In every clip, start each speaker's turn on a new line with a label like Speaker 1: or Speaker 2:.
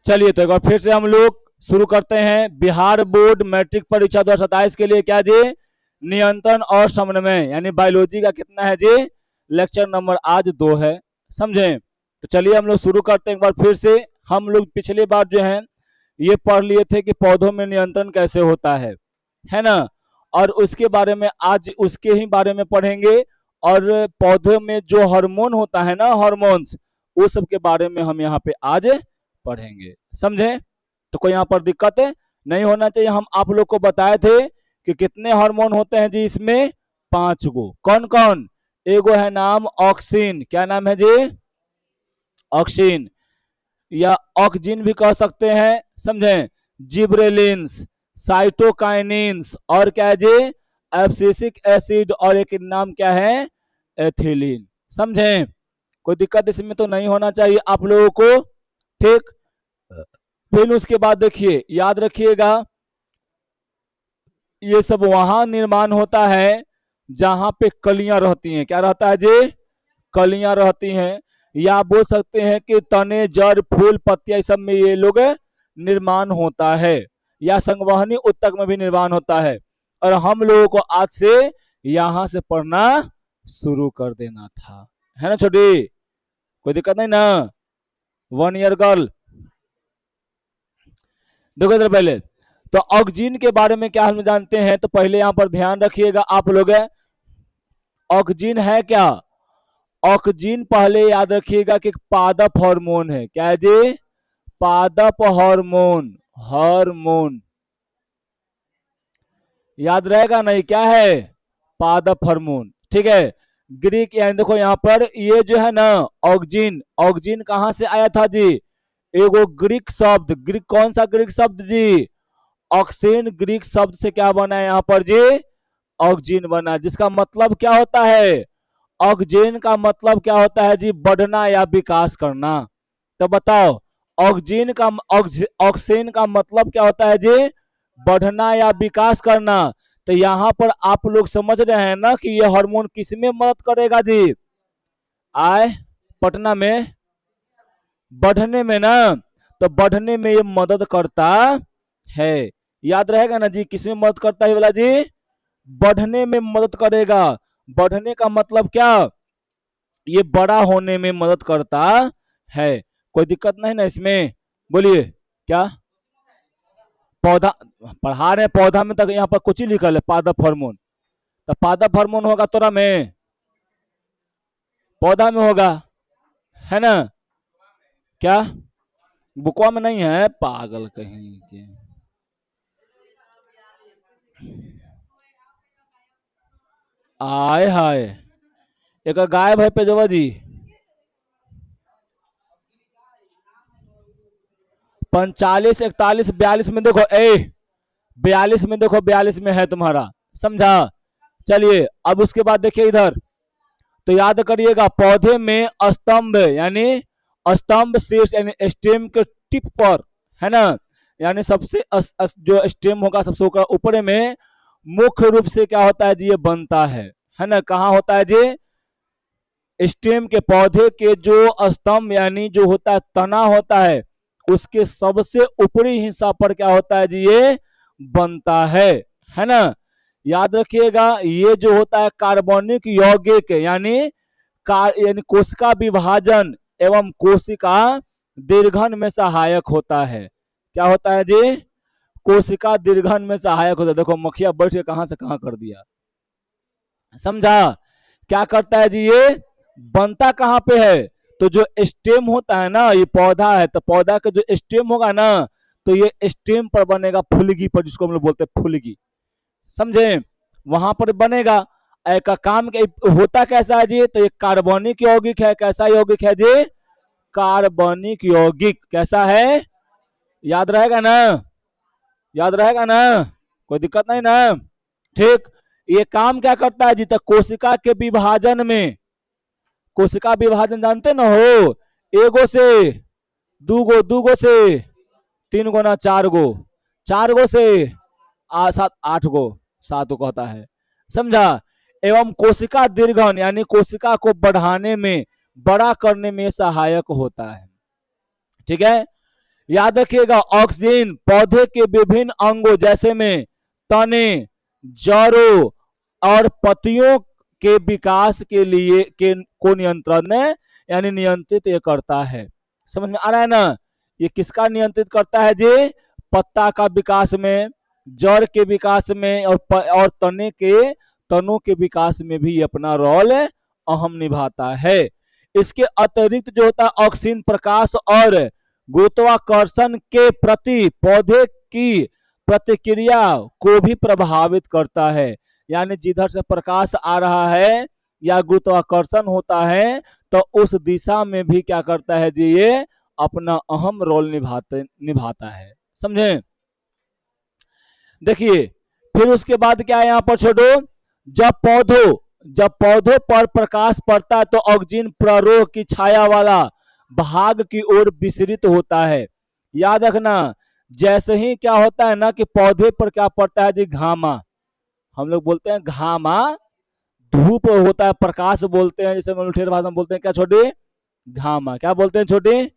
Speaker 1: चलिए तो एक बार फिर से हम लोग शुरू करते हैं। बिहार बोर्ड मैट्रिक परीक्षा 2027 के लिए क्या जी, नियंत्रण और समन्वय यानी बायोलॉजी का कितना है जी, लेक्चर नंबर आज 2 है। समझे? तो चलिए हम लोग शुरू करते हैं एक बार फिर से। हम लोग पिछली बार जो है ये पढ़ लिए थे कि पौधों में नियंत्रण कैसे होता है ना, और उसके बारे में आज उसके ही बारे में पढ़ेंगे। और पौधों में जो हार्मोन होता है ना, हार्मोन्स, उस सब के बारे में हम यहाँ पे आज पढ़ेंगे। समझे? तो कोई यहाँ पर दिक्कत नहीं होना चाहिए। हम आप लोग को बताए थे कि कितने हार्मोन होते हैं जी इसमें, 5 गो। कौन कौन? एगो है नाम ऑक्सिन, क्या नाम है जी, ऑक्सिन, या ऑक्जिन भी कह सकते हैं। समझे? जिब्रेलिन्स, साइटोकाइनिन्स, और क्या है जी, एब्सिसिक एसिड, और एक नाम क्या है, एथिलीन। समझे? कोई दिक्कत इसमें तो नहीं होना चाहिए आप लोगों को। ठीक, फिर उसके बाद देखिए, याद रखिएगा, ये सब वहां निर्माण होता है जहां पे कलियां रहती हैं। क्या रहता है जी, कलियां रहती हैं, या बोल सकते हैं कि तने, जड़, फूल, पत्तियां, इस सब में ये लोग निर्माण होता है, या संवहनी उत्तक में भी निर्माण होता है। और हम लोगों को आज से यहां से पढ़ना शुरू कर देना था, है ना छोटी? कोई दिक्कत नहीं ना? 1 ईयर गर्ल, देखो इधर पहले। तो ऑक्जीन के बारे में क्या हम जानते हैं, तो पहले यहां पर ध्यान रखिएगा आप लोग। ऑक्जीन है क्या? ऑक्जीन पहले याद रखिएगा कि एक पादप हार्मोन है। क्या है जी? पादप हार्मोन, हार्मोन। याद रहेगा नहीं, क्या है? पादप हार्मोन। ठीक है। ग्रीक यानी देखो यहाँ पर ये जो है ना, ऑक्जीन, ऑक्जीन कहां से आया था जी? एगो ग्रीक शब्द, ग्रीक कौन सा ग्रीक शब्द जी? ऑक्सीन ग्रीक शब्द से क्या बना है यहाँ पर जी? ऑक्जीन बना, जिसका मतलब क्या होता है? ऑक्जीन का मतलब क्या होता है जी? बढ़ना या विकास करना। तो बताओ, ऑक्जीन का ऑक्सीन का मतलब क्या होता है जी? बढ़ना या विकास करना। तो यहाँ पर आप लोग समझ रहे हैं ना कि ये हार्मोन किस में मदद करेगा जी? आए, पटना में बढ़ने में ना, तो बढ़ने में ये मदद करता है। याद रहेगा ना जी, किस में मदद करता है वाला जी? बढ़ने में मदद करेगा। बढ़ने का मतलब क्या? ये बड़ा होने में मदद करता है। कोई दिक्कत नहीं ना इसमें? बोलिए क्या? पौधा पढ़ा रहे, पौधा में तक यहाँ पर कुछ ही लिखल है, पादप हार्मोन। तो पादप हार्मोन होगा तोरा में, पौधा में होगा, है ना? क्या बुकवा में नहीं है? पागल कहीं के। आय हाय, एक गायब है पेजवा जी। 45, 41, 42 में देखो, 42 में देखो, 42 में है तुम्हारा। समझा? चलिए अब उसके बाद देखिए इधर। तो याद करिएगा, पौधे में स्तंभ यानी स्तंभ शीर्ष यानी स्टेम के टिप पर, है ना, यानी सबसे जो स्टेम होगा सबसे ऊपर में, मुख्य रूप से क्या होता है जी? ये बनता है ना? कहाँ होता है जी? स्टेम के, पौधे के जो स्तंभ यानी जो होता है तना होता है, उसके सबसे ऊपरी हिस्सा पर क्या होता है जी? ये बनता है ना? याद रखिएगा, ये जो होता है कार्बनिक यौगिक यानी कोशिका विभाजन एवं कोशिका दीर्घन में सहायक होता है। क्या होता है जी? कोशिका दीर्घन में सहायक होता है। देखो मखिया बैठ के कहां से कहां कर दिया। समझा? क्या करता है जी? ये बनता कहां पे है? तो जो स्टेम होता है ना, ये पौधा है, तो पौधा का जो स्टेम होगा ना, तो ये स्टेम पर बनेगा, फुलगी पर, जिसको हम लोग बोलते हैं फुलगी। समझे? वहां पर बनेगा। एक काम होता कैसा है जी? तो ये कार्बनिक यौगिक है। कैसा यौगिक है जी? कार्बनिक यौगिक। कैसा है? याद रहेगा ना? याद रहेगा ना? कोई दिक्कत नहीं ना? ठीक। ये काम क्या करता है जी? तो कोशिका के विभाजन में, कोशिका विभाजन जानते ना हो, एगो से दूगो, दूगो से 3 गो ना 4 गो, 4 गो से 7 8 गो, 7 गो कहता है। समझा? एवं कोशिका दीर्घन यानी कोशिका को बढ़ाने में, बड़ा करने में सहायक होता है। ठीक है। याद रखिएगा, ऑक्सीजन पौधे के विभिन्न अंगों जैसे में तने, जड़ों और पत्तियों के विकास के लिए को नियंत्रण यानी नियंत्रित ये करता है। समझ में आ रहा है ना? ये किसका नियंत्रित करता है जी? पत्ता का विकास में, जड़ के विकास में और तनों के विकास में भी अपना रोल अहम निभाता है। इसके अतिरिक्त जो होता है ऑक्सीजन प्रकाश और गुरुत्वाकर्षण के प्रति पौधे की प्रतिक्रिया को भी प्रभावित करता है। यानी जिधर से प्रकाश आ रहा है या गुरुत्वाकर्षण होता है तो उस दिशा में भी क्या करता है जी? ये अपना अहम रोल निभाता है। समझे? देखिए फिर उसके बाद क्या है यहाँ पर छोड़ो, जब पौधों पर प्रकाश पड़ता है तो ऑक्सीजन प्ररोह की छाया वाला भाग की ओर विसरित होता है। याद रखना, जैसे ही क्या होता है ना कि पौधे पर क्या पड़ता है जी? घामा, हम लोग बोलते हैं घामा, धूप होता है, प्रकाश बोलते हैं, जैसे ठेठ भाषा में बोलते हैं क्या छोटे? घामा। क्या बोलते हैं छोटे?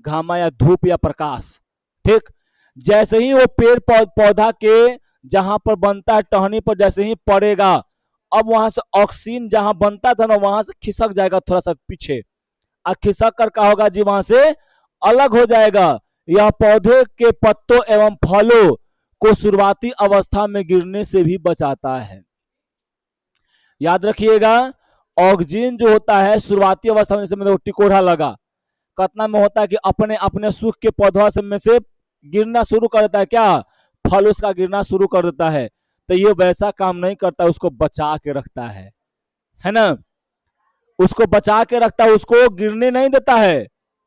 Speaker 1: घामा या धूप या प्रकाश। ठीक, जैसे ही वो पेड़ पौधा के जहां पर बनता है टहनी पर जैसे ही पड़ेगा, अब वहां से ऑक्सीजन जहां बनता था ना वहां से खिसक जाएगा थोड़ा सा पीछे, और खिसक कर क्या होगा जी? वहां से अलग हो जाएगा। यह पौधे के पत्तों एवं फलों को शुरुआती अवस्था में गिरने से भी बचाता है। याद रखिएगा, ऑक्सीजन जो होता है शुरुआती अवस्था में, जैसे मेरे को टिकोड़ा लगा, कतना में होता है कि अपने अपने सूख के पौधा में से गिरना शुरू कर देता है, क्या फल उसका गिरना शुरू कर देता है। तो ये वैसा काम नहीं करता, उसको बचा के रखता है ना? उसको बचा के रखता है, उसको गिरने नहीं देता है,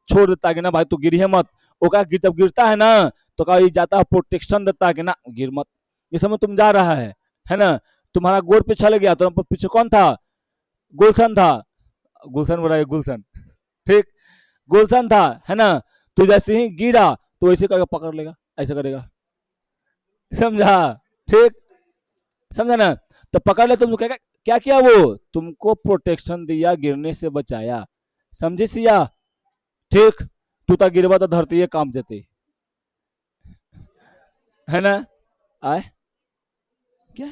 Speaker 1: छोड़ देता है कि ना भाई तू गिरिए मत। ओका जब गिरता है ना तो कहा जाता है प्रोटेक्शन देता है कि ना गिर मत, इस समय तुम जा रहा है ना? तुम्हारा गोर पे चले गया तो पीछे कौन था? गुलशन था, गुलशन बोला गुलशन, ठीक, गुलशन था, है ना? तो जैसे ही गिरा तो ऐसे करके पकड़ लेगा, ऐसे करेगा, समझा? ठीक, समझा ना? तो पकड़ ले, तुम कहेगा क्या किया? वो तुमको प्रोटेक्शन दिया, गिरने से बचाया, समझी सिया? ठीक, तू तो गिरवा तो धरती है काम देती है ना? आए क्या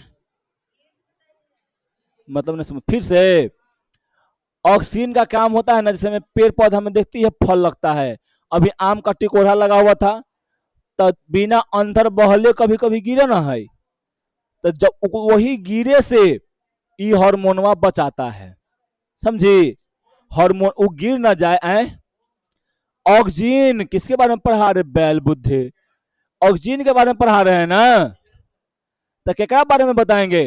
Speaker 1: मतलब नहीं समझ फिर से। ऑक्सीजन का काम होता है ना, जैसे में पेड़ पौधा में देखती है फल लगता है, अभी आम का टिकोड़ा लगा हुआ था तो बिना अंदर बहले कभी कभी गिरे ना है, तो जब वही गिरे से ई हार्मोनवा बचाता है। समझी? हार्मोन वो गिर ना जाए। ऑक्सीजन किसके बारे में पढ़ा रहे? बैल बुद्धि, ऑक्सीजन के बारे में पढ़ा रहे हैं ना, तो क्या बारे में बताएंगे?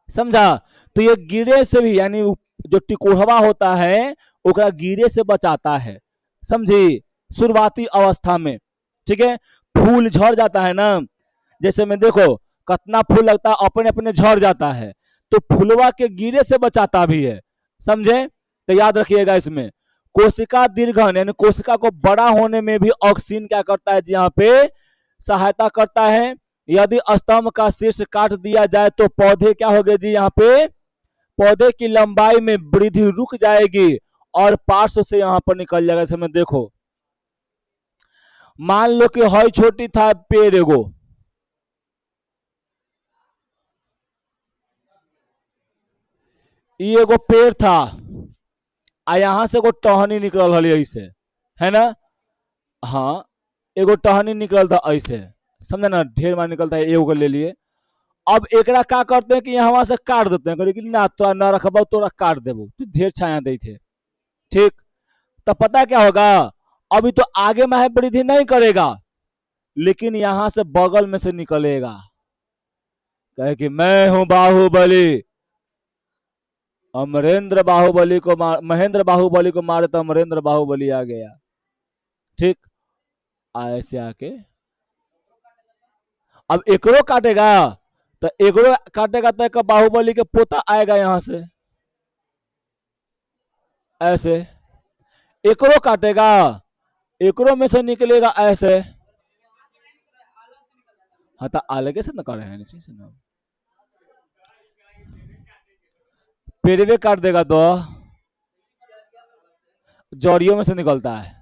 Speaker 1: समझा? तो ये गिरे से भी, यानी जो टिकोहवा होता है ओकरा गिरे से बचाता है। समझी? शुरुआती अवस्था में, ठीक है? फूल झड़ जाता है ना, जैसे में देखो कितना फूल लगता है अपने अपने झड़ जाता है, तो फूलवा के गिरे से बचाता भी है। समझे? तो याद रखिएगा इसमें कोशिका दीर्घन यानी कोशिका को बड़ा होने में भी ऑक्सीजन क्या करता है जी? यहाँ पे सहायता करता है। यदि स्तंभ का शीर्ष काट दिया जाए तो पौधे क्या हो गए जी? यहाँ पे पौधे की लंबाई में वृद्धि रुक जाएगी और पार्श्व से यहाँ पर निकल जाएगा। इसमें देखो, मान लो कि हई छोटी था पेड़ एगो, ये एगो पेड़ था, आ यहाँ से एगो टहनी निकल रही ऐसे, है ना? हाँ, एगो टहनी निकल था ऐसे, समझे ना? ढेर मार निकलता है, एगो ले लिए। अब एकरा का करते हैं कि यहाँ से काट देते हैं, कि ना तोरा ना रखबा तोरा काट देबो, तो ढेर छाया दे थे। ठीक, तो पता क्या होगा? अभी तो आगे में वृद्धि नहीं करेगा, लेकिन यहां से बगल में से निकलेगा, कहे कि मैं हूं बाहुबली, अमरेंद्र बाहुबली को मार, महेंद्र बाहुबली को मारे तो अमरेंद्र बाहुबली आ गया। ठीक, ऐसे आके अब एकरो काटेगा, तो एकरो काटेगा तो एक बाहुबली के पोता आएगा यहां से ऐसे, एकरो काटेगा, एकरो में से निकलेगा ऐसे। हाँ तो अलगे से न कर रहे हैं, पेड़वे काट देगा तो जड़ियों में से निकलता है।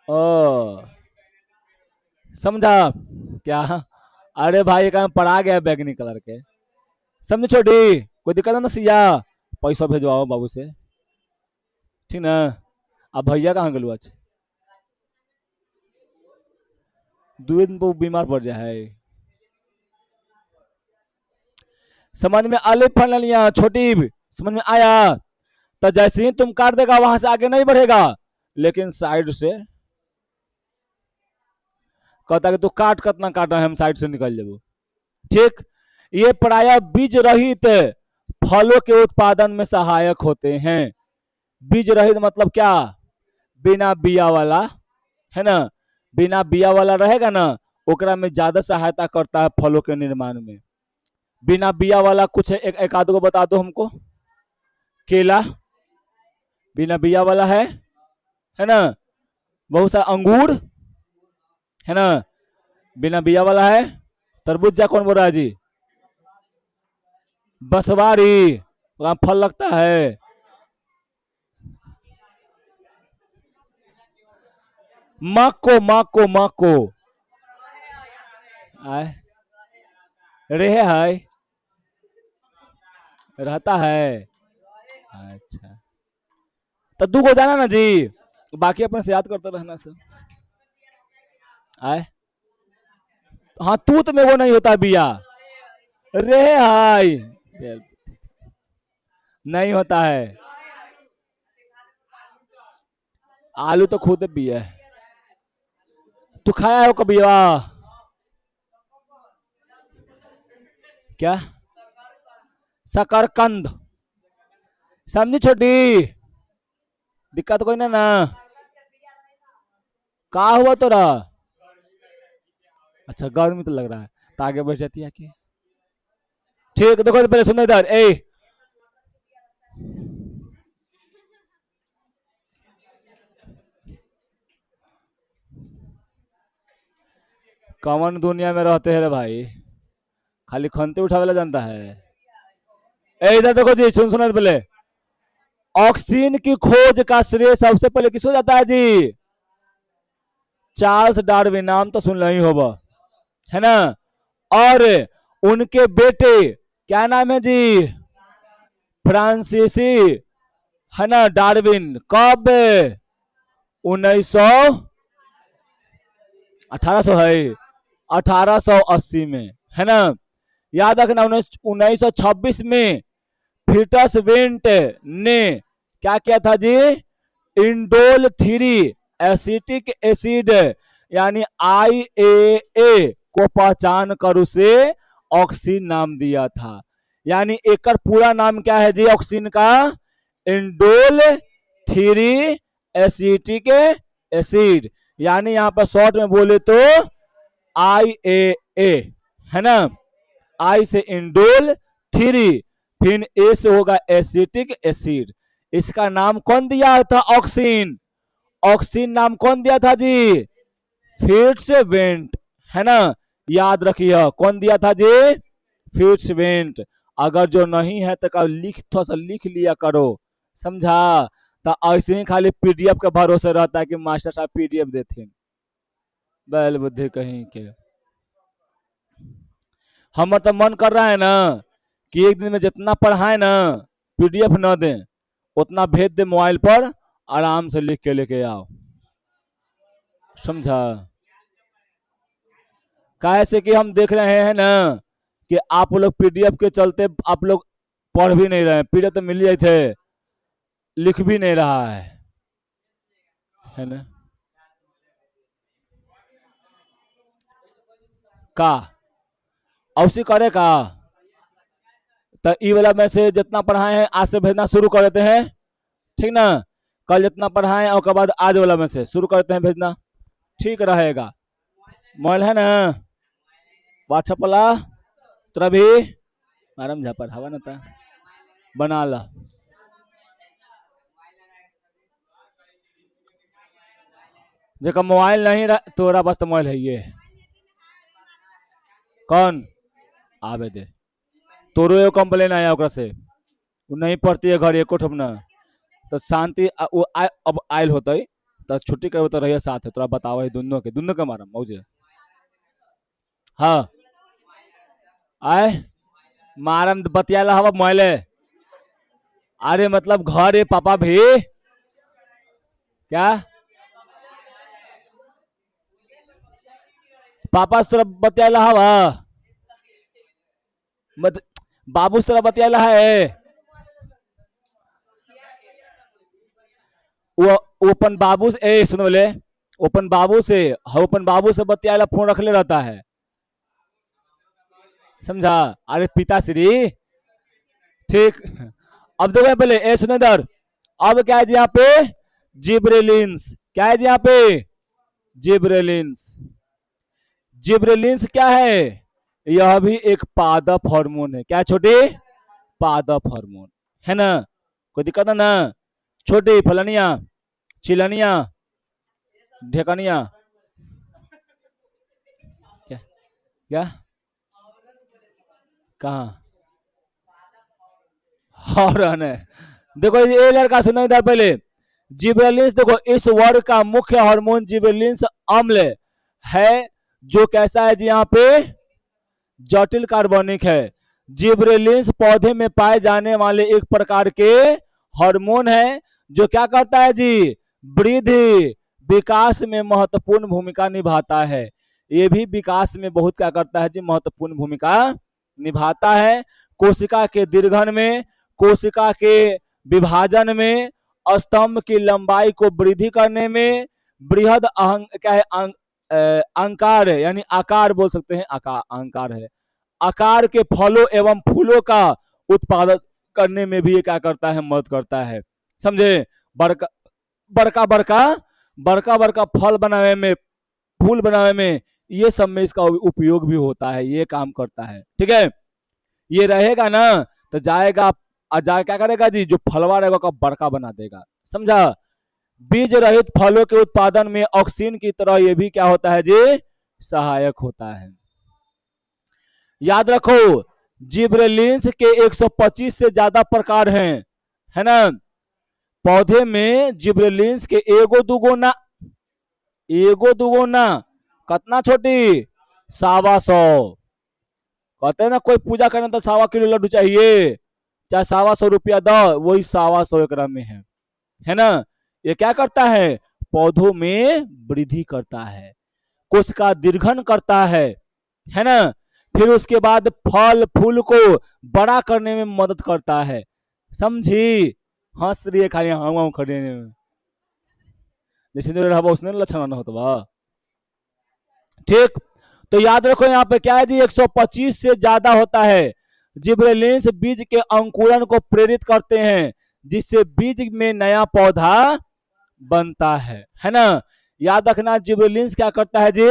Speaker 1: ओ समझा क्या? अरे भाई का पढ़ा गया बैगनी कलर के। समझ छोटी, कोई दिक्कत है ना सिया? पैसा भेजवाओ बाबू से, ठीक ना? अब भैया कहाँ गलू आज? दो दिन पर बीमार पड़ जाए। समझ में आले फल लिया छोटी, समझ में आया? तो जैसे ही तुम काट देगा वहां से आगे नहीं बढ़ेगा, लेकिन साइड से कहता कि तू काट कितना काटा है, हम साइड से निकल जाबो। ठीक, ये प्राय बीज रहित फलों के उत्पादन में सहायक होते हैं। बीज रहित मतलब क्या? बिना बिया वाला, है ना? बिना बिया वाला रहेगा ना, ओकरा में ज्यादा सहायता करता है फलों के निर्माण में। बिना बिया वाला कुछ एक आध को बता दो हमको। केला बिना बिया वाला है ना? बहुत सा अंगूर, है ना, बिना बिया वाला है। तरबूजा कौन बोल रहा है जी? बसवारी, वहां फल लगता है। मको मको मको आय रहे है, रहता है। अच्छा, तो दू को जाना ना जी, बाकी अपने से याद करते रहना सर। आय हाँ, तूत में वो नहीं होता बिया, रे हाय नहीं होता है। आलू तो खुद बिया है। तू खाया हो कभी? वाह, क्या? शकरकंद, समझी छोटी? दिक्कत कोई ना? का हुआ तोरा? अच्छा गर्मी तो लग रहा है, तो आगे बढ़ जाती है आके। ठीक, देखो तो पहले सुनो इधर, ए कौन दुनिया में रहते हैं रे भाई, खाली खनते उठावे जानता है। ए इधर देखो जी, सुन सुनो पहले। ऑक्सीन की खोज का श्रेय सबसे पहले किसको जाता है जी? चार्ल्स डार्विन, नाम तो सुन ही होगा, है ना? और उनके बेटे क्या नाम है जी? फ्रांसीसी, है ना, डार्विन। कब? 1900, 1800 है, 1880 में, है ना? याद रखना, 1926 में फीटस वेंट ने क्या किया था जी? इंडोल 3 एसिटिक एसिड यानी IAA को पहचान कर उसे ऑक्सीन नाम दिया था। यानी एक पूरा नाम क्या है जी ऑक्सीन का? इंडोल 3 एसिटिक एसिड, यानी यहां पर शॉर्ट में बोले तो IAA, है ना? आई से इंडोल 3, फिर ए से होगा एसिटिक एसिड। इसका नाम कौन दिया था? ऑक्सीन। ऑक्सीन नाम कौन दिया था जी? फिट्स वेंट, है ना? याद रखिए, कौन दिया था जी? Fits went. अगर जो नहीं है तो का लिख, थोड़ा सा लिख लिया करो, समझा? तो ऐसे ही खाली PDF के भरोसे रहता है कि मास्टर साहब PDF देते, बैल बुद्धि कहीं के। हम तो मन कर रहा है ना कि एक दिन में जितना पढ़ाए ना PDF न दें, उतना भेज दे मोबाइल पर, आराम से लिख के लेके आओ, समझा? कैसे कि हम देख रहे हैं ना कि आप लोग PDF के चलते आप लोग पढ़ भी नहीं रहे हैं। PDF तो मिल जाए थे, लिख भी नहीं रहा है ना? का औसी करे का? तो ई वाला में से जितना पढ़ाए हैं आज से भेजना शुरू कर देते हैं, ठीक ना? कल जितना पढ़ाए और के बाद आज वाला में से शुरू करते हैं भेजना, ठीक रहेगा। मोबाइल है ना? व्हाट्सएप वाला तेरा भी आराम झापर हवा ना था, बना ला। जेका मोबाइल नहीं रहा तोरा पास तो मोबाइल है ये, कौन आवे दे? तोरो एगो कंप्लेन आया ओकरा से, वो नहीं पढ़ती है घर एको ठोपना, तो शांति अब आयल होते तो छुट्टी करे तो रहिए साथ है, तोरा बताओ है दोनों के मारा मौजे। हाँ आए मारम बतियाला हवा मोहले। अरे मतलब घर है पापा भी क्या पापा से तोरा बतियाला हवा मत बाबू से तोरा बतियाला है। वो ओपन बाबू से सुनो बोले ओपन बाबू से ओपन बाबू से बतियाला फोन रख ले रहता है समझा। अरे पिताश्री ठीक। अब देखो पहले सुनो इधर। अब क्या है जी यहाँ पे जिब्रेलिन्स क्या है जी यहाँ पे जिब्रेलिन्स। जिब्रेलिन्स क्या है यह भी एक पादप हार्मोन है। क्या है छोटे पादप हार्मोन है ना। कोई दिक्कत है ना। छोटी फलनिया चिलनिया ढेकनिया क्या क्या कहा हॉर्न है। देखो ये लड़का सुनो इधर पहले। जिबरेलिन्स देखो इस वर्ग का मुख्य हार्मोन जिबरेलिन्स अम्ल है जो कैसा है जी यहाँ पे जटिल कार्बनिक है। जिब्रेलिन्स पौधे में पाए जाने वाले एक प्रकार के हार्मोन है जो क्या करता है जी वृद्धि विकास में महत्वपूर्ण भूमिका निभाता है। ये भी विकास में बहुत क्या करता है जी महत्वपूर्ण भूमिका निभाता है। कोशिका के दीर्घन में कोशिका के विभाजन में स्तंभ की लंबाई को वृद्धि करने में बृहद क्या है अंकार यानी आकार बोल सकते हैं अंकार है आकार के फलों एवं फूलों का उत्पादन करने में भी ये क्या करता है मदद करता है समझे। बड़का बड़का बड़का बड़का बड़का फल बनाने में फूल बनाने में ये सब में इसका उपयोग भी होता है ये काम करता है ठीक है। ये रहेगा ना तो जाएगा क्या करेगा जी जो फलवा रहेगा का बड़का बना देगा समझा। बीज रहित फलों के उत्पादन में ऑक्सीन की तरह ये भी क्या होता है जी सहायक होता है। याद रखो जिब्रेलिन्स के 125 से ज्यादा प्रकार हैं है ना। पौधे में जिब्रेलिन्स के एगो दुगो ना कितना छोटी 125 कहते हैं ना कोई पूजा करना तो 1.25 किलो लड्डू चाहिए चाहे 125 रुपया दो वही 125 ग्राम में है ना। ये क्या करता है पौधों में वृद्धि करता है कोशिका दीर्घन करता है ना। फिर उसके बाद फल फूल को बड़ा करने में मदद करता है समझी। हंस रही है खाली हाँ खड़े जैसे उसने लक्षण न होता ठीक। तो याद रखो यहाँ पे क्या है जी 125 से ज्यादा होता है। जिब्रेलिन्स बीज के अंकुरण को प्रेरित करते हैं जिससे बीज में नया पौधा बनता है ना। याद रखना जिब्रेलिन्स क्या करता है जी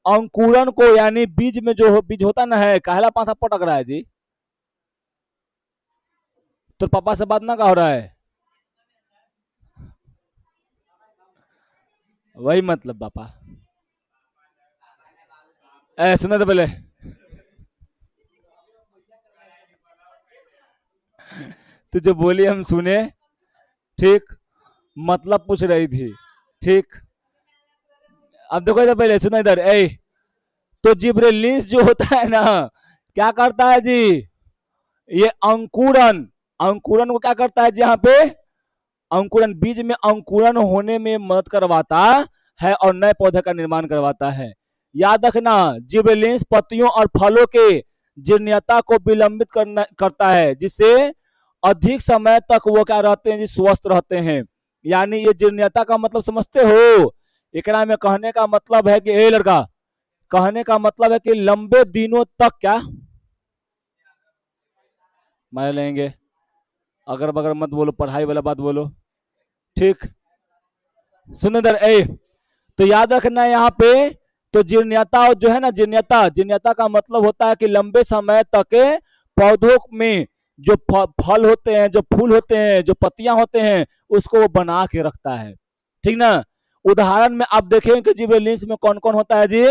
Speaker 1: अंकुरण को यानी बीज में जो बीज होता ना है कहला पाथा पटक रहा है जी। तो पापा से बात ना का हो रहा है वही मतलब पापा सुना तो पहले तो जो बोली हम सुने ठीक मतलब पूछ रही थी ठीक। अब देखो इधर पहले सुना इधर तो जिब्रेलिन्स जो होता है ना क्या करता है जी ये अंकुरन अंकुरन को क्या करता है जी यहाँ पे अंकुरन बीज में अंकुरन होने में मदद करवाता है और नए पौधे का निर्माण करवाता है। याद रखना जिब्रेलिन्स पत्तियों और फलों के जीर्णता को विलंबित करता है जिससे अधिक समय तक वो क्या रहते हैं जी स्वस्थ रहते हैं। यानी ये जीर्णता का मतलब समझते हो एकरा में कहने का मतलब है कि ए लड़का कहने का मतलब है कि लंबे दिनों तक क्या मारे लेंगे अगर बगर मत बोलो पढ़ाई वाला बात बोलो ठीक। सुनो इधर तो याद रखना यहाँ पे तो जीर्णता जो है ना जीर्णता का मतलब होता है कि लंबे समय तक पौधों में जो फल होते हैं जो फूल होते हैं जो पत्तियां होते हैं उसको वो बना के रखता है ठीक ना। उदाहरण में आप देखें कि जिब्रेलिन्स में कौन कौन होता है जी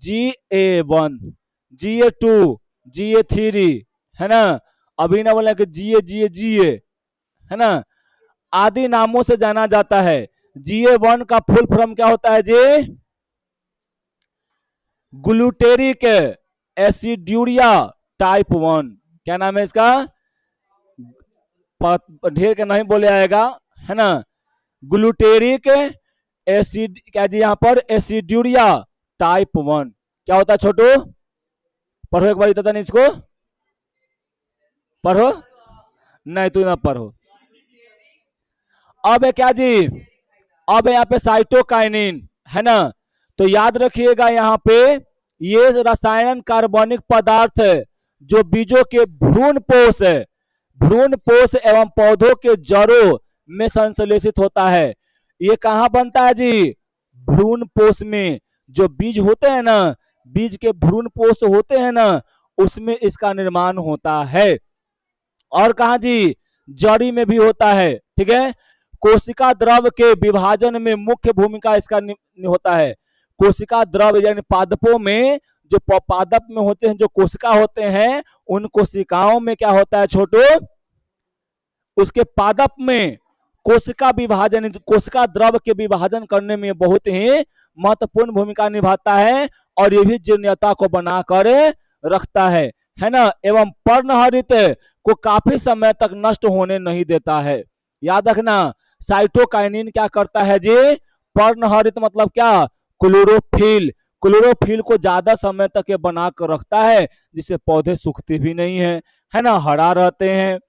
Speaker 1: GA1 GA2 GA3 है ना। अभी ना बोले कि GA है ना आदि नामों से जाना जाता है। GA1 का फुल फॉर्म क्या होता है जी? Glutaric एसिड्यूरिया type 1। क्या नाम है इसका? ढेर के नहीं बोले आएगा, है ना। ग्लूटेरिक एसिड क्या जी यहाँ पर? एसिड्यूरिया टाइप 1 क्या होता है छोटू? पढ़ो एक बार नहीं इसको, पढ़ो। नहीं तू ना पढ़ो। अब है क्या जी? अब यहाँ पे साइटोकाइनिन, है ना। तो याद रखिएगा यहाँ पे ये रसायन कार्बनिक पदार्थ है जो बीजों के भ्रूण पोष है, भ्रूण पोष एवं पौधों के जड़ों में संश्लेषित होता है। ये कहाँ बनता है जी? भ्रूण पोष में। जो बीज होते हैं ना, बीज के भ्रूण पोष होते हैं ना, उसमें इसका निर्माण होता है। और कहा जी? जड़ी में भी होता है, ठीक है। कोशिका द्रव के विभाजन में मुख्य भूमिका इसका होता है। कोशिका द्रव यानी पादपों में जो पादप में होते हैं, जो कोशिका होते हैं, उन कोशिकाओं में क्या होता है छोटू? उसके पादप में कोशिका विभाजन, कोशिका द्रव के विभाजन करने में बहुत ही महत्वपूर्ण भूमिका निभाता है और ये भी जीर्णता को बनाकर रखता है ना। एवं पर्णहरित को काफी समय तक नष्ट होने नहीं देता है। याद रखना, साइटोकाइनिन क्या करता है जी? पर्णहरित मतलब क्या? क्लोरोफिल। क्लोरोफिल को ज्यादा समय तक ये बना कर रखता है, जिससे पौधे सूखते भी नहीं है ना, हरा रहते हैं।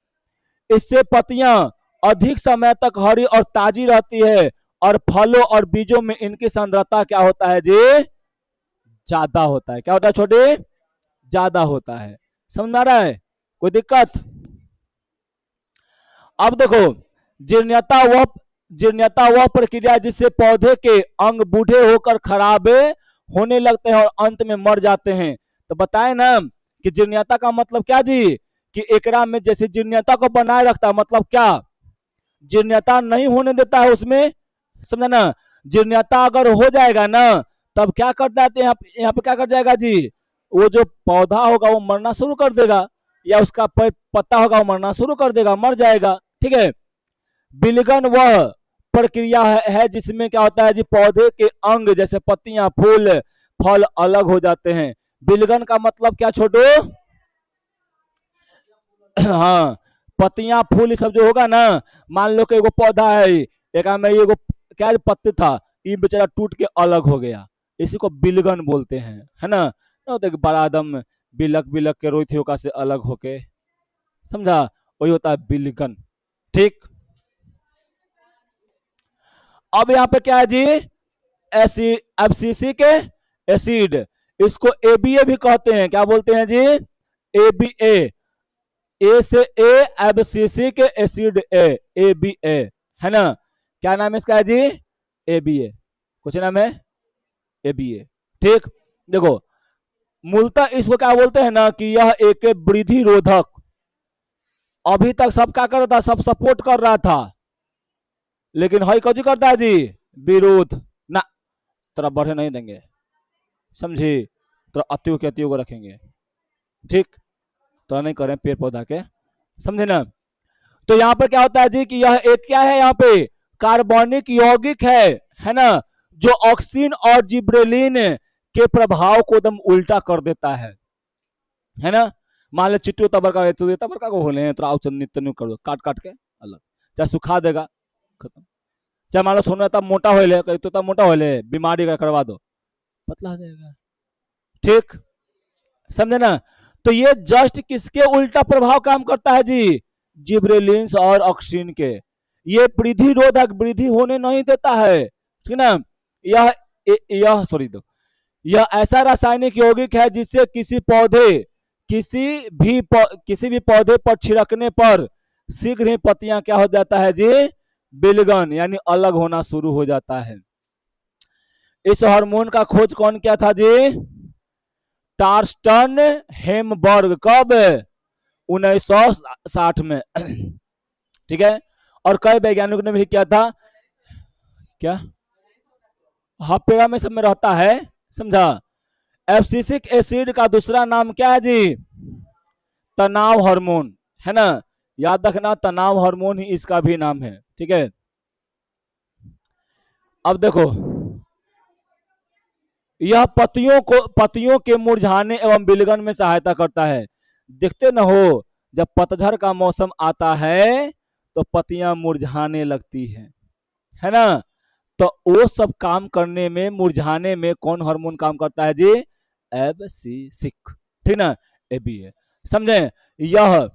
Speaker 1: इससे पत्तियां अधिक समय तक हरी और ताजी रहती है और फलों और बीजों में इनकी सांद्रता क्या होता है जी? ज्यादा होता है। क्या होता है छोटे? ज्यादा होता है। समझ में आ रहा है? कोई दिक्कत? अब देखो, जीर्णता वह प्रक्रिया जिससे पौधे के अंग बूढ़े होकर खराब होने लगते हैं और अंत में मर जाते हैं। तो बताए ना कि जीर्णता का मतलब क्या जी? कि एकरा में जैसे जीर्णता को बनाए रखता है, मतलब क्या? जीर्णता नहीं होने देता है उसमें, समझा ना। जीर्णता अगर हो जाएगा ना, तब क्या कर जाते हैं यहाँ पे क्या कर जाएगा जी? वो जो पौधा होगा वो मरना शुरू कर देगा, या उसका पत्ता होगा वो मरना शुरू कर देगा, मर जाएगा, ठीक है। विलगन वह प्रक्रिया है जिसमें क्या होता है जी? पौधे के अंग जैसे पत्तियां, फूल, फल अलग हो जाते हैं। विलगन का मतलब क्या छोटू? हाँ, पत्तियां, फूल सब जो होगा ना, मान लो कि एगो पौधा है, एक में एगो क्या पत्ती था, ये बेचारा टूट के अलग हो गया, इसी को बिलगन बोलते हैं, है ना। तो बड़ा दम बिलक बिलक के रोई थी से अलग होके, समझा? वही होता है बिलगन, ठीक। अब यहाँ पे क्या है जी? एसिड, एफसीसी के एसिड, इसको एबीए भी कहते हैं। क्या बोलते हैं जी? एबीए। ए से ए, एबीसी के एसिड ए, ए बी ए, है ना। क्या नाम है इसका है जी? ए बी ए। कुछ नाम है ए बी ए, ठीक। देखो, मूलतः इसको क्या बोलते हैं ना कि यह एक वृद्धि रोधक। अभी तक सब क्या कर रहा था? सब सपोर्ट कर रहा था, लेकिन हई कौन करता है जी? विरोध ना, तेरा बढ़े नहीं देंगे, समझी? तेरा अतियों के अतियों को रखेंगे, ठीक। तो नहीं करें पेड़ पौधा के, समझे ना। तो यहाँ पर क्या होता है जी कि यह एक क्या है? यहाँ पे कार्बनिक यौगिक है ना, जो ऑक्सीन और जिब्रेलिन के प्रभाव को एकदम उल्टा कर देता है ना। मान लो चिट्टू तबरका तबरका को होले तो आओ चन्नी तन्नी कर दो, काट काट के अलग, चाहे सुखा देगा, खत्म। चाहे मान लो सोना तब मोटा होले तो तब मोटा होले, बीमारी का करवा दो, पतला हो जाएगा, ठीक। समझे ना। तो ये जस्ट किसके उल्टा प्रभाव काम करता है जी? जिब्रेलिन्स और ऑक्सीन के। ये वृद्धि रोधक, वृद्धि होने नहीं देता है, ठीक ना। यह सॉरी, दो, यह ऐसा रासायनिक यौगिक है जिससे किसी भी पौधे पर छिड़कने पर शीघ्र ही पत्तियां क्या हो जाता है जी? बिलगन यानी अलग होना शुरू हो जाता है। इस हार्मोन का खोज कौन किया था जी? टार्स्टन हेमबर्ग। कब? 1960 में, ठीक है। और कई वैज्ञानिकों ने भी किया था। क्या? हापेरा में सब में रहता है, समझा। एब्सिसिक एसिड का दूसरा नाम क्या है जी? तनाव हार्मोन, है ना। याद रखना, तनाव हार्मोन ही इसका भी नाम है, ठीक है। अब देखो, यह पत्तियों के मुरझाने एवं विलगन में सहायता करता है। देखते न हो, जब पतझड़ का मौसम आता है तो पत्तियां मुरझाने लगती है ना। तो वो सब काम करने में, मुरझाने में कौन हार्मोन काम करता है जी? एब्सिसिक, ठीक ना, ए बी है। समझे? यह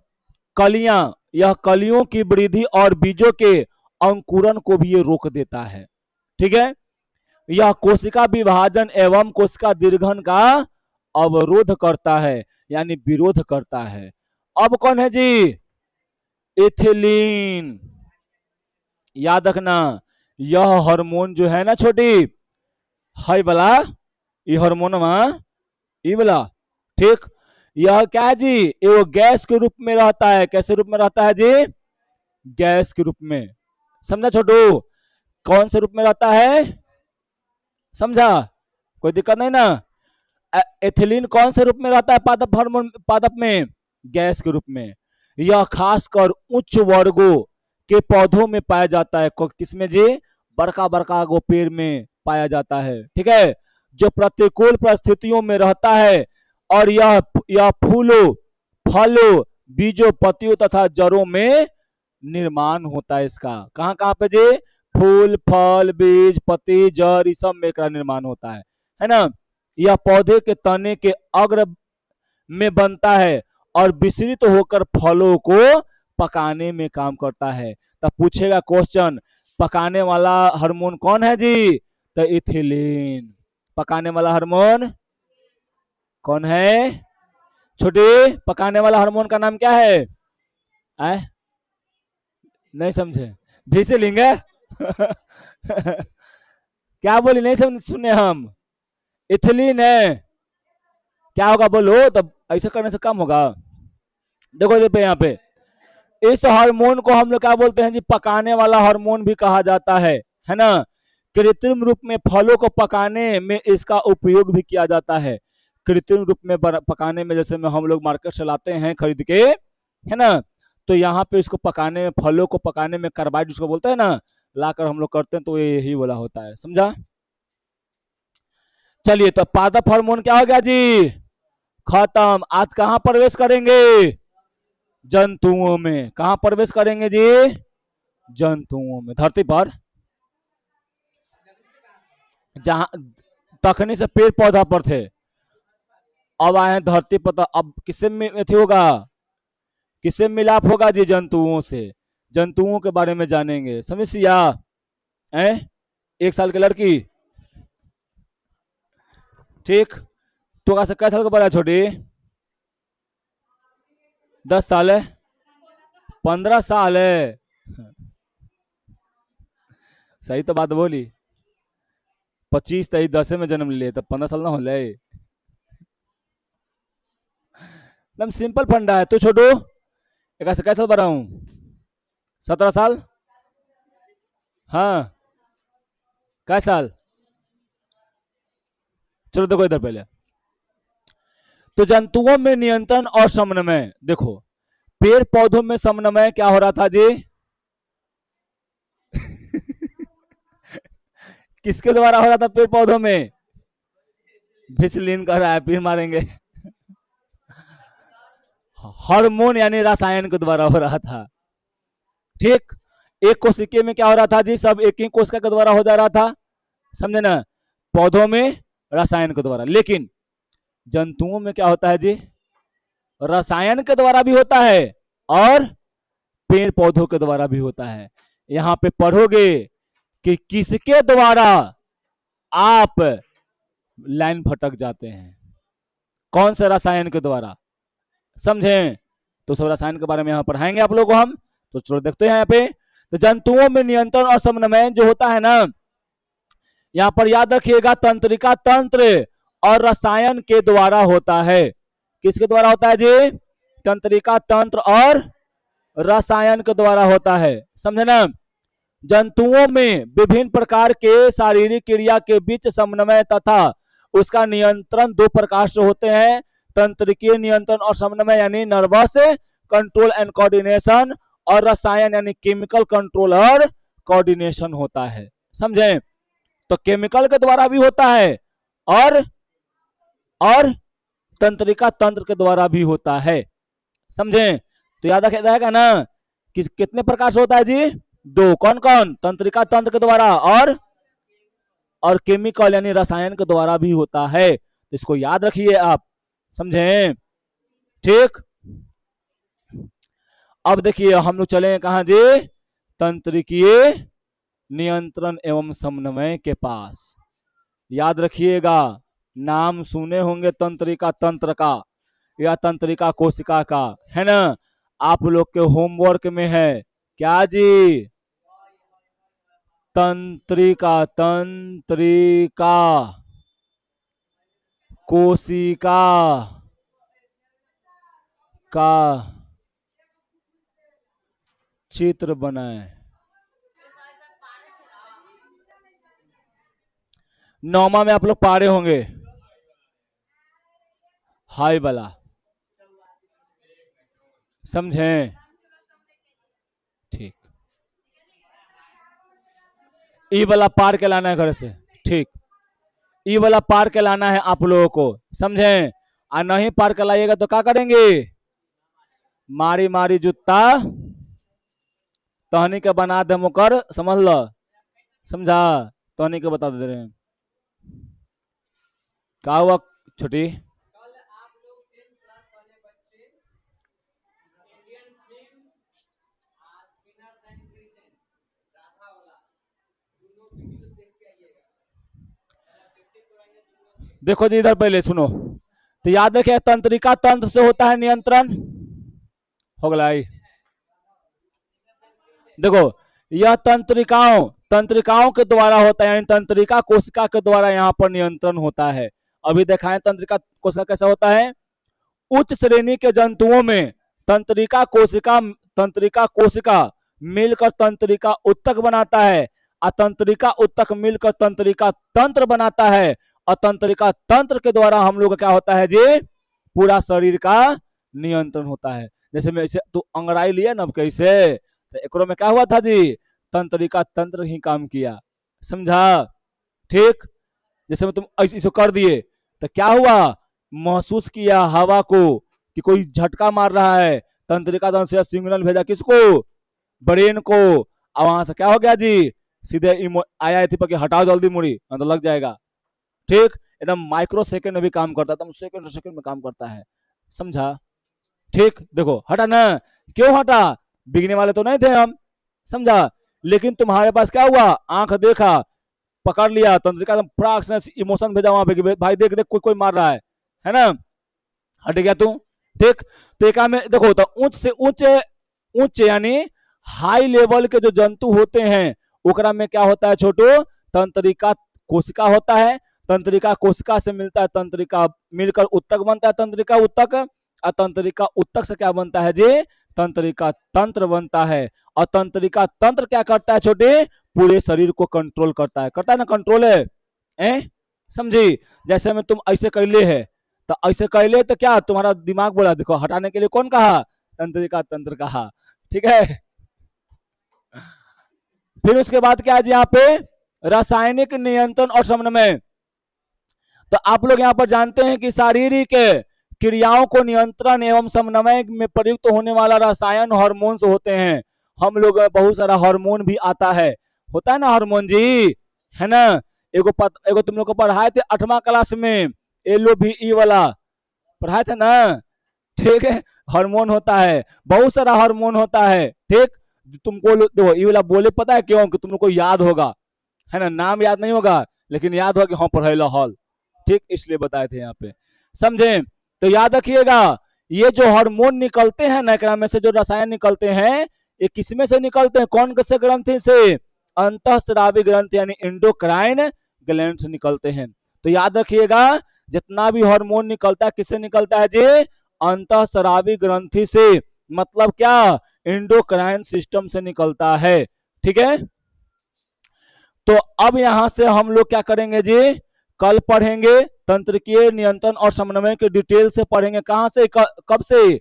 Speaker 1: कलियां, यह कलियों की वृद्धि और बीजों के अंकुरन को भी ये रोक देता है। ठीक है। यह कोशिका विभाजन एवं कोशिका दीर्घन का अवरोध करता है, यानी विरोध करता है। अब कौन है जी? इथिलीन। याद रखना, यह हार्मोन जो है ना छोटी, हाई वाला, ये हार्मोन ई वाला, ठीक। यह क्या है जी? ये वो गैस के रूप में रहता है। कैसे रूप में रहता है जी? गैस के रूप में। समझा छोटू? कौन से रूप में रहता है? समझा? कोई दिक्कत नहीं ना? एथिलीन कौन से रूप में रहता है पादप हार्मोन, पादप में? गैस के रूप में। यह खासकर उच्च वर्गों के पौधों में पाया जाता है। किसमें जी? बड़का बड़का गो पेड़ में पाया जाता है। ठीक है। जो प्रतिकूल परिस्थितियों में रहता है, और यह फूलों, फलों, बीजों, पत्तियों तथा जड़ों में निर्माण होता है इसका। कहां कहां पे जी? फूल, फल, बीज, पत्ती, जड़, इस सब में इसका निर्माण होता है ना। यह पौधे के तने के अग्र में बनता है और विस्तृत होकर फलों को पकाने में काम करता है। तब पूछेगा क्वेश्चन, पकाने वाला हार्मोन कौन है जी? तो इथिलीन। पकाने वाला हार्मोन कौन है? छोटी, पकाने वाला हार्मोन का नाम क्या है? आए? नहीं समझे? भी से लेंगे। क्या बोली? नहीं समझ सुने हम। इथिलीन है। क्या होगा बोलो? तब ऐसा करने से कम होगा। देखो देखो यहाँ पे, इस हार्मोन को हम लोग क्या बोलते हैं जी? पकाने वाला हार्मोन भी कहा जाता है ना। कृत्रिम रूप में फलों को पकाने में इसका उपयोग भी किया जाता है। कृत्रिम रूप में पकाने में, जैसे में हम लोग मार्केट से लाते हैं खरीद के, है ना, तो यहाँ पे इसको पकाने में, फलों को पकाने में कार्बाइड जिसको बोलते हैं ना, लाकर हम लोग करते हैं, तो ये यही वाला होता है। समझा? चलिए, तो पादप हार्मोन क्या हो गया जी? खत्म। आज कहां प्रवेश करेंगे? जंतुओं में। कहां प्रवेश करेंगे जी? जंतुओं में। धरती पर जहां तखनी से पेड़ पौधा पर थे, अब आए हैं धरती पर, तो अब किससे अथी होगा? किससे मिलाप होगा जी? जंतुओं से। जंतुओं के बारे में जानेंगे। समझिया? 1 साल की लड़की, ठीक। तो कैसे कै साल का बड़ा? छोटी 10 साल है, 15 साल है। सही तो बात बोली। 25 तेईस 10 में जन्म लिए, तब 15 साल ना हो ले। एकदम सिंपल फंडा है। तू छोटू एक कैसे साल बड़ा हूं? 17 साल। हाँ, कै साल? चलो देखो इधर पहले। तो जंतुओं में नियंत्रण और समन्वय। देखो, पेड़ पौधों में समन्वय क्या हो रहा था जी? किसके द्वारा हो रहा था पेड़ पौधों में? भिसलीन कर रहा है, फिर मारेंगे। हार्मोन यानी रसायन के द्वारा हो रहा था। ठीक। एक कोशिका में क्या हो रहा था जी? सब एक ही कोशिका के द्वारा हो जा रहा था। समझे ना? पौधों में रसायन के द्वारा। लेकिन जंतुओं में क्या होता है जी? रसायन के द्वारा भी होता है और पेड़ पौधों के द्वारा भी होता है। यहां पे पढ़ोगे कि किसके द्वारा आप लाइन भटक जाते हैं, कौन से रसायन के द्वारा। समझे? तो सब रसायन के बारे में यहां पढ़ाएंगे आप लोगों को हम। तो चलो देखते हैं यहाँ पे। तो जंतुओं में नियंत्रण और समन्वय जो होता है ना, यहां पर याद रखिएगा, तंत्रिका तंत्र और रसायन के द्वारा होता है। किसके द्वारा होता है जी? तंत्रिका तंत्र और रसायन के द्वारा होता है। समझे ना? जंतुओं में विभिन्न प्रकार के शारीरिक क्रिया के बीच समन्वय तथा उसका नियंत्रण 2 प्रकार से होते हैं। तंत्रिकीय नियंत्रण और समन्वय यानी नर्वस कंट्रोल एंड कोऑर्डिनेशन, और रसायन यानी केमिकल कंट्रोल और कोऑर्डिनेशन होता है। समझे? तो केमिकल के द्वारा भी होता है और और तंत्रिका तंत्र के द्वारा भी होता है। समझे? तो याद रहेगा ना कि कितने प्रकार से होता है जी? दो। कौन कौन? तंत्रिका तंत्र के द्वारा और केमिकल यानी रसायन के द्वारा भी होता है। तो इसको याद रखिए आप। समझे? ठीक। अब देखिए हम लोग चले कहां जी? तंत्रिकीय नियंत्रण एवं समन्वय के पास। याद रखिएगा, नाम सुने होंगे तंत्रिका तंत्र का या तंत्रिका कोशिका का, है ना? आप लोग के होमवर्क में है क्या जी? तंत्रिका कोशिका का चित्र बनाए। 9वां में आप लोग पा रहे होंगे हाई वाला। समझे? ठीक। ई वाला पार के लाना है घर से। ठीक। ई वाला पार के लाना है आप लोगों को। समझे? और नहीं पार के लाइएगा तो क्या करेंगे? मारी मारी जूता तहनी के बना दे मुकर। समझ लो? समझा? तहनी के बता दे रहे हैं क्या हुआ छोटी? देखो जी इधर पहले सुनो तो याद रखिए, तंत्रिका तंत्र से होता है नियंत्रण। हो गया? देखो यह तंत्रिकाओं के द्वारा होता है, यानी तंत्रिका कोशिका के द्वारा यहाँ पर नियंत्रण होता है। अभी दिखाएं तंत्रिका कोशिका कैसा होता है। उच्च श्रेणी के जंतुओं में तंत्रिका कोशिका मिलकर तंत्रिका उत्तक बनाता है, अतंत्रिका उत्तक मिलकर तंत्रिका तंत्र बनाता है, और तंत्रिका तंत्र के द्वारा हम लोग क्या होता है जी? पूरा शरीर का नियंत्रण होता है। जैसे मैं इसे तो अंगड़ाई लिया ना कैसे, तो एकरो में क्या हुआ था जी? तंत्रिका तंत्र ही काम किया। समझा? ठीक। जैसे में तुम ऐसे कर दिए तो क्या हुआ? महसूस किया हवा को कि कोई झटका मार रहा है, तंत्रिका तंत्र से सिग्नल भेजा किसको? ब्रेन को। और वहां से क्या हो गया जी? सीधे आया थी पर हटाओ जल्दी मुड़ी, तो लग जाएगा। ठीक। एकदम माइक्रो सेकंड में भी काम करता है, एकदम सेकंड में काम करता है। समझा? ठीक। देखो हटा ना। क्यों हटा? बिगने वाले तो नहीं थे हम। समझा? लेकिन तुम्हारे पास क्या हुआ? आंख देखा, पकड़ लिया, तंत्रिका इमोशन भेजा वहां पे कि भाई देख देख कोई मार रहा है ना? हट गया तू। ठीक। तो एक में देखो तो उच्च से उच्च यानी हाई लेवल के जो जंतु होते हैं ओकरा में क्या होता है छोटू? तंत्रिका कोशिका होता है। तंत्रिका कोशिका से मिलता है तंत्रिका मिलकर उत्तक बनता है, तंत्रिका उत्तक। और तंत्रिका उत्तक से क्या बनता है जी? तंत्रिका तंत्र बनता है। और तंत्रिका तंत्र क्या करता है छोटे? पूरे शरीर को कंट्रोल करता है ना? कंट्रोल है समझी? जैसे में तुम ऐसे कैले है तो ऐसे कैले तो क्या तुम्हारा दिमाग बोला देखो हटाने के लिए कौन कहा? तंत्रिका तंत्र कहा। ठीक है। फिर उसके बाद क्या है जी? यहाँ पे रासायनिक नियंत्रण और समन्वय। तो आप लोग यहाँ पर जानते हैं कि शारीरिक क्रियाओं को नियंत्रण एवं समन्वय में प्रयुक्त होने वाला रसायन हार्मोन्स होते हैं। हम लोग बहुत सारा हार्मोन भी आता है, होता है ना हार्मोन जी, है ना? एगो तुम लोग को पढ़ाए थे 8वां क्लास में, LOVE वाला पढ़ाए थे ना? ठीक है। हार्मोन होता है, बहुत सारा हार्मोन होता है। ठीक। तुमको देखो ये वाला बोले पता है क्यों? कि तुम लोग को याद होगा, है ना? नाम याद नहीं होगा लेकिन याद होगा कि हाँ पढ़ेला हॉल। ठीक, इसलिए बताए थे यहाँ पे। समझे? तो याद रखिएगा ये जो हार्मोन निकलते हैं ना में से जो रसायन निकलते हैं ये किसमें से निकलते हैं? कौन से ग्रंथि से? अंतःस्रावी ग्रंथि यानी एंडोक्राइन ग्लैंड से निकलते हैं। तो याद रखिएगा जितना भी हार्मोन निकलता है किससे निकलता है जी? अंतःस्रावी ग्रंथि से। मतलब क्या? एंडोक्राइन सिस्टम से निकलता है। ठीक है। तो अब यहां से हम लोग क्या करेंगे जी? कल पढ़ेंगे तंत्रिकीय नियंत्रण और समन्वय के डिटेल से पढ़ेंगे। कहां से? कब से?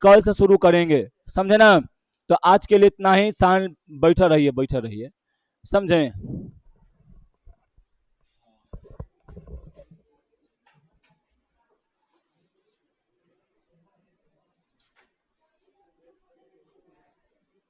Speaker 1: कल से शुरू करेंगे। समझे ना? तो आज के लिए इतना ही। बैठा रहिए समझे?